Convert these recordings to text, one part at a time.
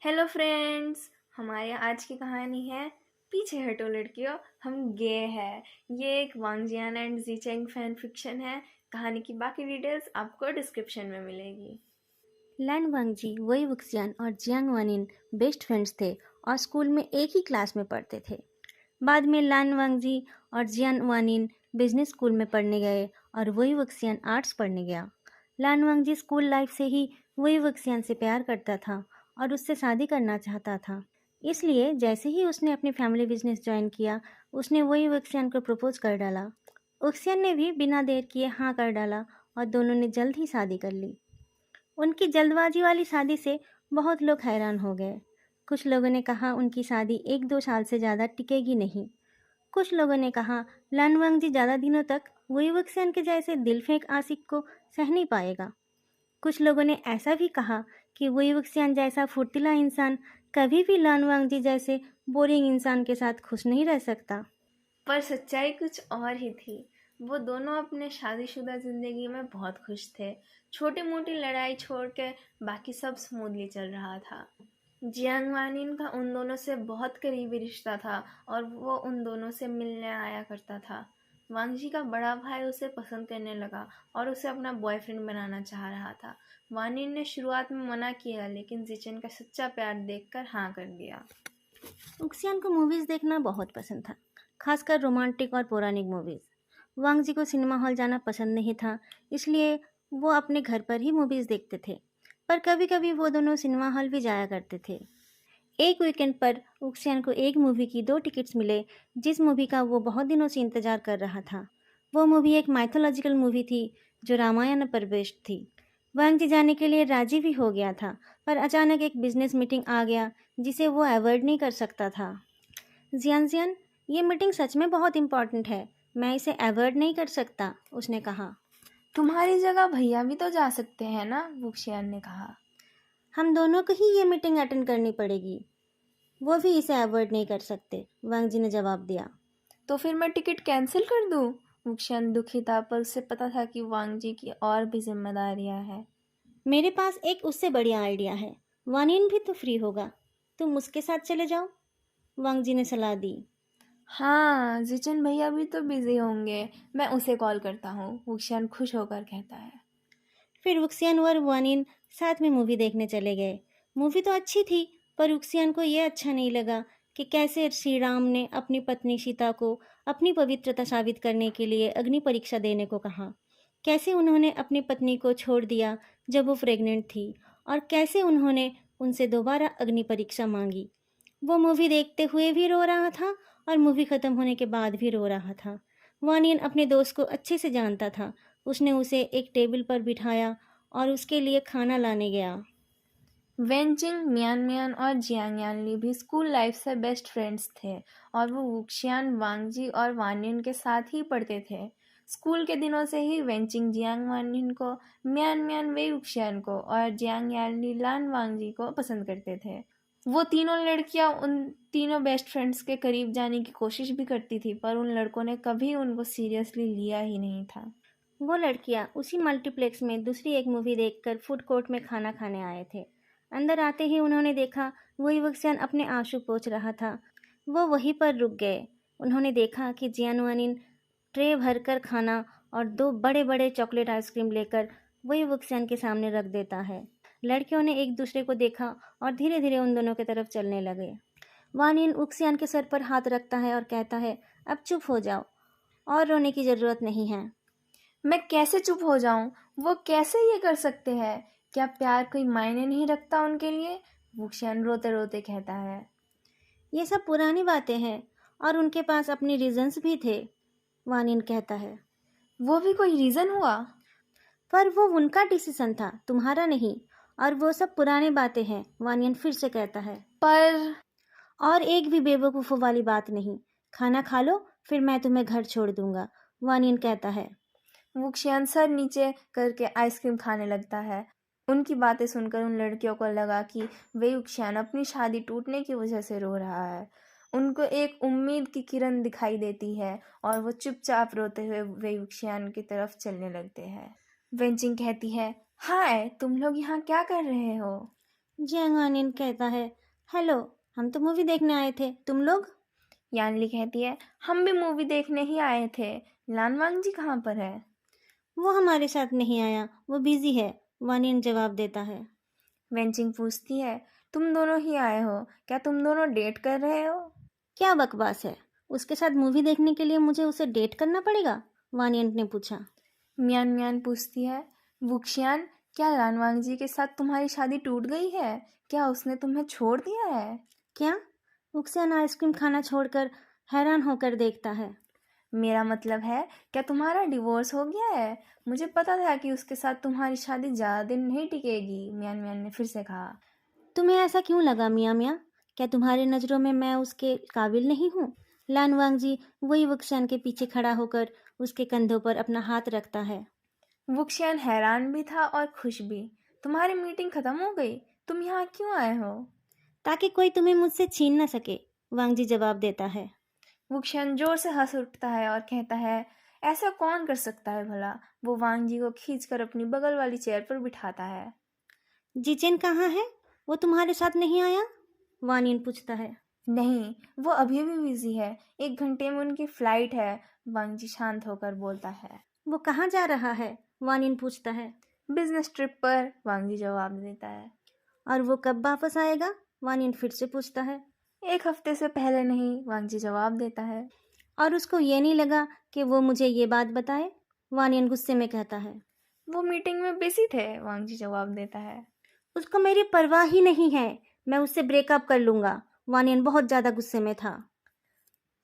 Hello friends. हमारे आज की कहानी है पीछे हटो लड़कियों, हम गे हैं। ये एक वांगजियान एंड जीचेंग फैन फिक्शन है। कहानी की बाकी डिटेल्स आपको डिस्क्रिप्शन में मिलेगी। लैन वांगजी, वही वुक्सियान और जियांग वानिन बेस्ट फ्रेंड्स थे और स्कूल में एक ही क्लास में पढ़ते थे। बाद में लैन वांगजी और जियान वानिन बिजनेस स्कूल में पढ़ने गए और वही वुक्सियान आर्ट्स पढ़ने गया। लैन वांगजी स्कूल लाइफ से ही वही वुक्सियान से प्यार करता था और उससे शादी करना चाहता था। इसलिए जैसे ही उसने अपनी फैमिली बिजनेस ज्वाइन किया, उसने वही वुक्सियान को प्रपोज कर डाला। वुक्सियान ने भी बिना देर किए हाँ कर डाला और दोनों ने जल्द ही शादी कर ली। उनकी जल्दबाजी वाली शादी से बहुत लोग हैरान हो गए। कुछ लोगों ने कहा उनकी शादी 1-2 साल से ज़्यादा टिकेगी नहीं। कुछ लोगों ने कहा लानवंग जी ज़्यादा दिनों तक वही वक्सियन के जैसे दिल फेंक आशिक को सह नहीं पाएगा। कुछ लोगों ने ऐसा भी कहा कि वही वक्सियन जैसा फुर्तीला इंसान कभी भी लानवांग जी जैसे बोरिंग इंसान के साथ खुश नहीं रह सकता। पर सच्चाई कुछ और ही थी। वो दोनों अपने शादीशुदा जिंदगी में बहुत खुश थे। छोटी मोटी लड़ाई छोड़ के बाकी सब स्मूथली चल रहा था। जियांग वानिन का उन दोनों से बहुत करीबी रिश्ता था और वो उन दोनों से मिलने आया करता था। वांगजी का बड़ा भाई उसे पसंद करने लगा और उसे अपना बॉयफ्रेंड बनाना चाह रहा था। वानिन ने शुरुआत में मना किया, लेकिन जिचन का सच्चा प्यार देखकर हाँ कर दिया। उक्सियन को मूवीज़ देखना बहुत पसंद था, खासकर रोमांटिक और पौराणिक मूवीज़। वांग जी को सिनेमा हॉल जाना पसंद नहीं था, इसलिए वो अपने घर पर ही मूवीज़ देखते थे। पर कभी कभी वो दोनों सिनेमा हॉल भी जाया करते थे। एक वीकेंड पर उक्सियन को एक मूवी की 2 टिकट्स मिले, जिस मूवी का वो बहुत दिनों से इंतजार कर रहा था। वो मूवी एक माइथोलॉजिकल मूवी थी जो रामायण पर बेस्ड थी। वांग जी जाने के लिए राजी भी हो गया था, पर अचानक एक बिजनेस मीटिंग आ गया जिसे वो अवॉइड नहीं कर सकता था। जियान, ये मीटिंग सच में बहुत इम्पॉर्टेंट है, मैं इसे अवॉइड नहीं कर सकता, उसने कहा। तुम्हारी जगह भैया भी तो जा सकते हैं ना, वुक्शियान ने कहा। हम दोनों को ही ये मीटिंग अटेंड करनी पड़ेगी, वो भी इसे अवॉइड नहीं कर सकते, वांग जी ने जवाब दिया। तो फिर मैं टिकट कैंसिल कर दूं? वुक्शियान दुखी था, पर उसे पता था कि वांगजी की और भी जिम्मेदारियां हैं। मेरे पास एक उससे बढ़िया आइडिया है, वानिन भी तो फ्री होगा, तुम उसके साथ चले जाओ, वांग जी ने सलाह दी। हाँ, जिचन भैया भी तो बिजी होंगे, मैं उसे कॉल करता हूँ, वुक्शियान खुश होकर कहता है। फिर उक्सियन और वानिन साथ में मूवी देखने चले गए। मूवी तो अच्छी थी, पर उक्सियन को यह अच्छा नहीं लगा कि कैसे श्री राम ने अपनी पत्नी सीता को अपनी पवित्रता साबित करने के लिए अग्नि परीक्षा देने को कहा। कैसे उन्होंने अपनी पत्नी को छोड़ दिया जब वो प्रेग्नेंट थी, और कैसे उन्होंने उनसे दोबारा अग्नि परीक्षा मांगी। वो मूवी देखते हुए भी रो रहा था और मूवी खत्म होने के बाद भी रो रहा था। वानियन अपने दोस्त को अच्छे से जानता था। उसने उसे एक टेबल पर बिठाया और उसके लिए खाना लाने गया। वेंचिंग, मियान मियान और जियांग यानली भी स्कूल लाइफ से बेस्ट फ्रेंड्स थे और वो वुक्शियान, वांगजी और वानियन के साथ ही पढ़ते थे। स्कूल के दिनों से ही वेंचिंग जियांग वानियन को, मियान मियान वे वुक्शियान को और जियांग यानली लान वांगजी को पसंद करते थे। वो तीनों लड़कियां उन तीनों बेस्ट फ्रेंड्स के करीब जाने की कोशिश भी करती थी, पर उन लड़कों ने कभी उनको सीरियसली लिया ही नहीं था। वो लड़कियां उसी मल्टीप्लेक्स में दूसरी एक मूवी देखकर फूड कोर्ट में खाना खाने आए थे। अंदर आते ही उन्होंने देखा वही वक्सियन अपने आंसू पोंछ रहा था। वो वहीं पर रुक गए। उन्होंने देखा कि जियानवानिन ट्रे भरकर खाना और 2 बड़े-बड़े चॉकलेट आइसक्रीम लेकर वही वक्सियन के सामने रख देता है। लड़कियों ने एक दूसरे को देखा और धीरे धीरे उन दोनों की तरफ चलने लगे। वानिन उक्सियन के सर पर हाथ रखता है और कहता है, अब चुप हो जाओ, और रोने की ज़रूरत नहीं है। मैं कैसे चुप हो जाऊं? वो कैसे ये कर सकते हैं? क्या प्यार कोई मायने नहीं रखता उनके लिए? वुक्शियान रोते रोते कहता है। ये सब पुरानी बातें हैं और उनके पास अपने रीजंस भी थे, वानिन कहता है। वो भी कोई रीजन हुआ? पर वो उनका डिसीजन था, तुम्हारा नहीं। और वो सब पुरानी बातें हैं, वानियन फिर से कहता है। पर और एक भी बेवकूफ़ों वाली बात नहीं। खाना खा लो, फिर मैं तुम्हें घर छोड़ दूंगा, वानियन कहता है। वुक्शियान सर नीचे करके आइसक्रीम खाने लगता है। उनकी बातें सुनकर उन लड़कियों को लगा कि वे वुक्शियान अपनी शादी टूटने की वजह से रो रहा है। उनको एक उम्मीद की किरण दिखाई देती है और वो चुपचाप रोते हुए वे वुक्शियान की तरफ चलने लगते हैं। वेंचिंग कहती है, हाय, तुम लोग यहाँ क्या कर रहे हो? जियांग वानिन कहता है, हेलो, हम तो मूवी देखने आए थे, तुम लोग? यानली कहती है, हम भी मूवी देखने ही आए थे। लानवांग जी कहाँ पर है? वो हमारे साथ नहीं आया, वो बिजी है, वानिन जवाब देता है। वेंचिंग पूछती है, तुम दोनों ही आए हो, क्या तुम दोनों डेट कर रहे हो? क्या बकवास है, उसके साथ मूवी देखने के लिए मुझे उसे डेट करना पड़ेगा? वानियन ने पूछा। मियान मियान पूछती है, वुक्शियान, क्या लानवांग जी के साथ तुम्हारी शादी टूट गई है? क्या उसने तुम्हें छोड़ दिया है? क्या? उक्सियान आइसक्रीम खाना छोड़कर हैरान होकर देखता है। मेरा मतलब है, क्या तुम्हारा डिवोर्स हो गया है? मुझे पता था कि उसके साथ तुम्हारी शादी ज़्यादा दिन नहीं टिकेगी, मियान मियान ने फिर से कहा। तुम्हें ऐसा क्यों लगा मियाँ मियाँ? क्या तुम्हारी नज़रों में मैं उसके काबिल नहीं हूँ? लान वांगजी वही वुक्शियान के पीछे खड़ा होकर उसके कंधों पर अपना हाथ रखता है। वुक्शियान हैरान भी था और खुश भी। तुम्हारी मीटिंग खत्म हो गई, तुम यहाँ क्यों आए हो? ताकि कोई तुम्हें मुझसे छीन न सके, वांगजी जवाब देता है। वुक्शियान जोर से हंस उठता है और कहता है, ऐसा कौन कर सकता है भला? वो वांग जी को खींचकर अपनी बगल वाली चेयर पर बिठाता है। जीचेन कहाँ है? वो तुम्हारे साथ नहीं आया? वानियन पूछता है। नहीं, वो अभी भी बिजी है, 1 घंटे में उनकी फ्लाइट है, वांग जी शांत होकर बोलता है। वो कहाँ जा रहा है? वानियन पूछता है। बिजनेस ट्रिप पर, वांग जी जवाब देता है। और वो कब वापस आएगा? वानियन फिर से पूछता है। 1 हफ्ते से पहले नहीं, वांग जी जवाब देता है। और उसको ये नहीं लगा कि वो मुझे ये बात बताए? वानियन गुस्से में कहता है। वो मीटिंग में बिजी थे, वांग जी जवाब देता है। उसको मेरी परवाह ही नहीं है, मैं उससे ब्रेकअप कर लूंगा। वानियन बहुत ज्यादा गुस्से में था।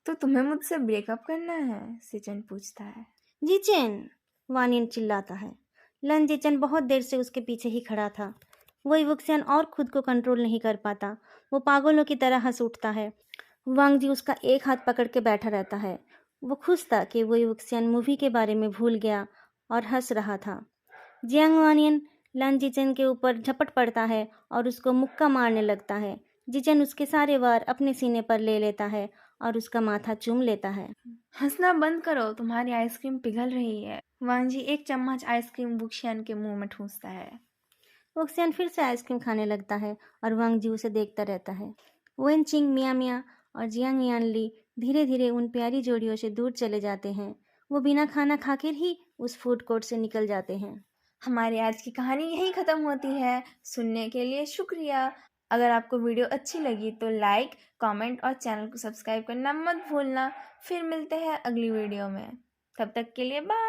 तो तुम्हें मुझसे ब्रेकअप करना है? सिचन पूछता है। जीचेन, वानियन चिल्लाता है। लन जीचेन बहुत देर से उसके पीछे ही खड़ा था। वही वुक्सियन और खुद को कंट्रोल नहीं कर पाता। वो पागलों की तरह हंस उठता है। वांग जी उसका एक हाथ पकड़ के बैठा रहता है। वो खुश था कि वही वुक्सियन मूवी के बारे में भूल गया और हंस रहा था। जियांग वानियन लन जिचेन के ऊपर झपट पड़ता है और उसको मुक्का मारने लगता है। जिचेन उसके सारे वार अपने सीने पर ले लेता है और उसका माथा चूम लेता है। हंसना बंद करो, तुम्हारी आइसक्रीम पिघल रही है। वांग जी एक चम्मच आइसक्रीम वुक्शियान के मुंह में ठूंसता है। वोक्सियन फिर से आइसक्रीम खाने लगता है और वांग जी उसे देखता रहता है। वेन चिंग, मिया मिया और जियांग यानली धीरे धीरे उन प्यारी जोड़ियों से दूर चले जाते हैं। वो बिना खाना खाकर ही उस फूड कोर्ट से निकल जाते हैं। हमारी आज की कहानी यहीं ख़त्म होती है। सुनने के लिए शुक्रिया। अगर आपको वीडियो अच्छी लगी तो लाइक, कमेंट और चैनल को सब्सक्राइब करना मत भूलना। फिर मिलते हैं अगली वीडियो में। तब तक के लिए बाय।